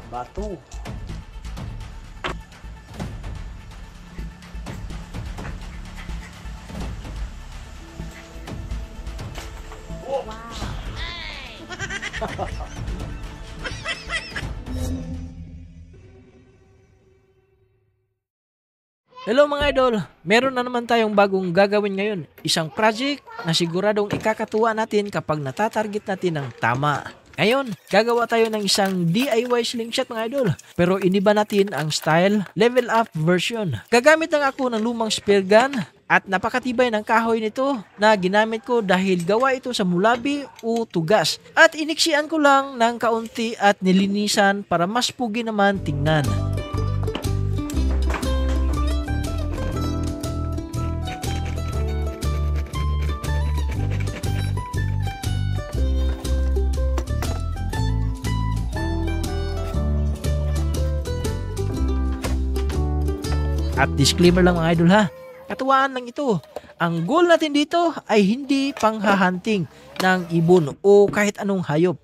Batu. Hello mga idol, meron na naman tayong bagong gagawin ngayon. Isang project na siguradong ikakatuwa natin kapag natatarget natin ng tama. Ngayon, gagawa tayo ng isang DIY slingshot mga idol. Pero iniba natin ang style, level up version. Gagamit lang ako ng lumang spear gun at napakatibay ng kahoy nito na ginamit ko dahil gawa ito sa mulabi o tugas. At iniksian ko lang ng kaunti at nilinisan para mas pugi naman tingnan. At disclaimer lang mga idol ha, katuwaan lang ito. Ang goal natin dito ay hindi panghahunting ng ibon o kahit anong hayop.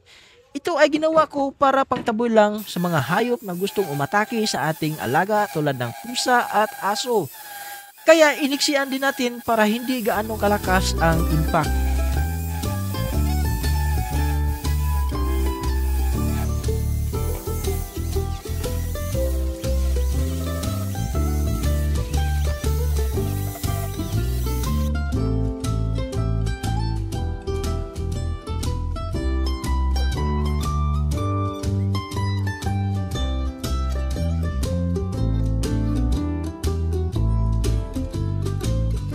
Ito ay ginawa ko para pangtaboy lang sa mga hayop na gustong umatake sa ating alaga tulad ng pusa at aso. Kaya iniksian din natin para hindi gaano kalakas ang impact.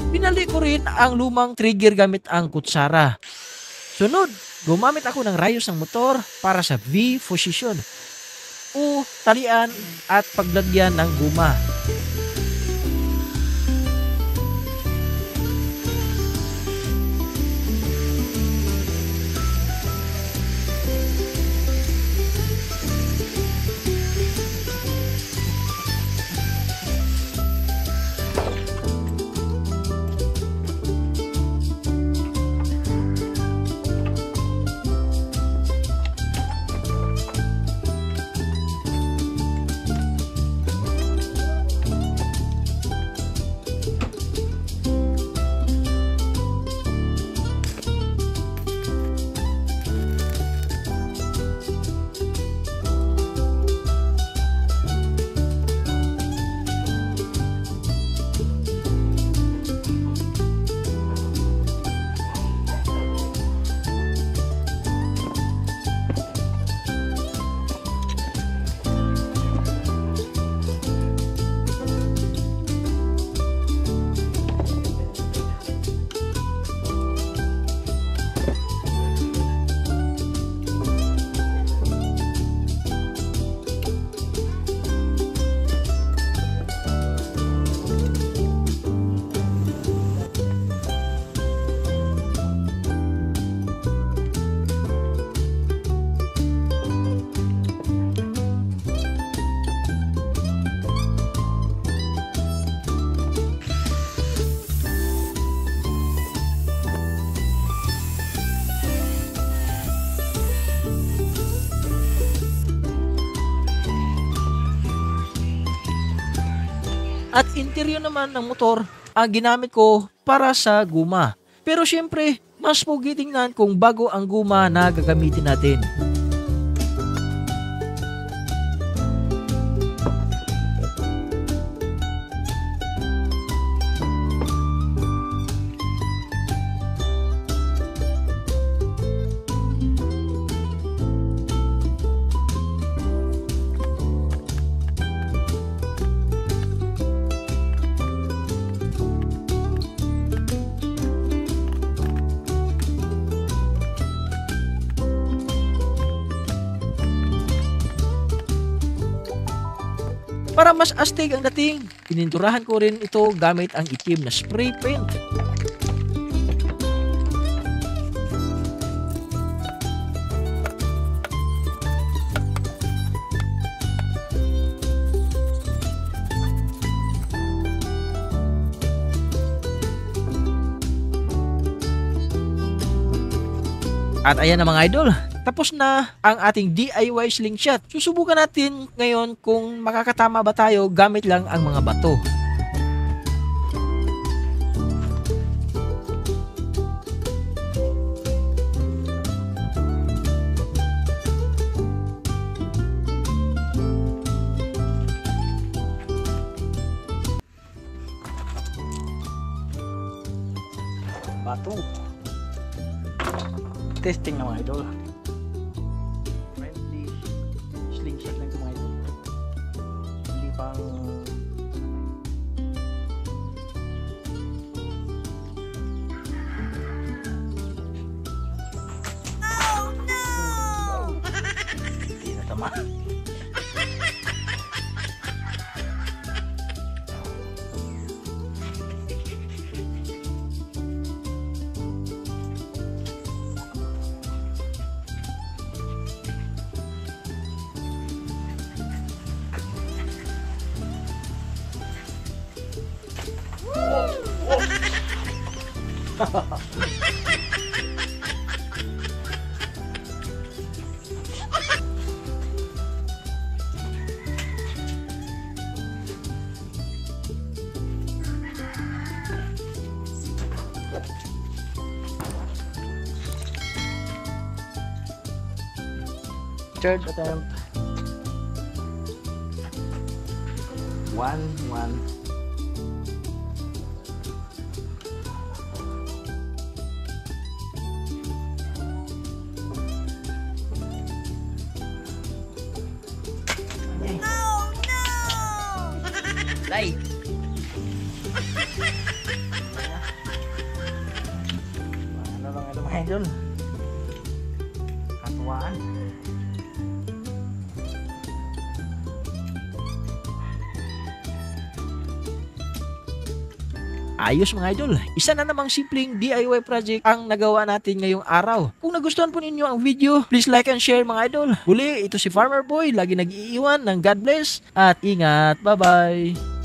Pinali ko rin ang lumang trigger gamit ang kutsara. Sunod, gumamit ako ng rayos ng motor para sa V position o talian at paglagyan ng guma. At interior naman ng motor ang ginamit ko para sa guma. Pero syempre, mas pogi tingnan kung bago ang guma na gagamitin natin. Para mas astig ang dating, pininturahan ko rin ito gamit ang itim na spray paint. At ayan na mga idol, Tapos na ang ating DIY slingshot. Susubukan natin ngayon kung makakatama ba tayo gamit lang ang mga bato. Bato. Testing na mga idol. Friendly slingshot lang ito mga idol. Hindi pang hindi na tama. Third attempt. 1-1. Lay. Ano lang ito mga idol? Katuwaan. Ayos mga idol, isa na namang simpleng DIY project ang nagawa natin ngayong araw. Kung nagustuhan po ninyo ang video, please like and share mga idol. Uli, ito si Farmer Boy, lagi nag-iiwan ng God bless at ingat. Bye-bye!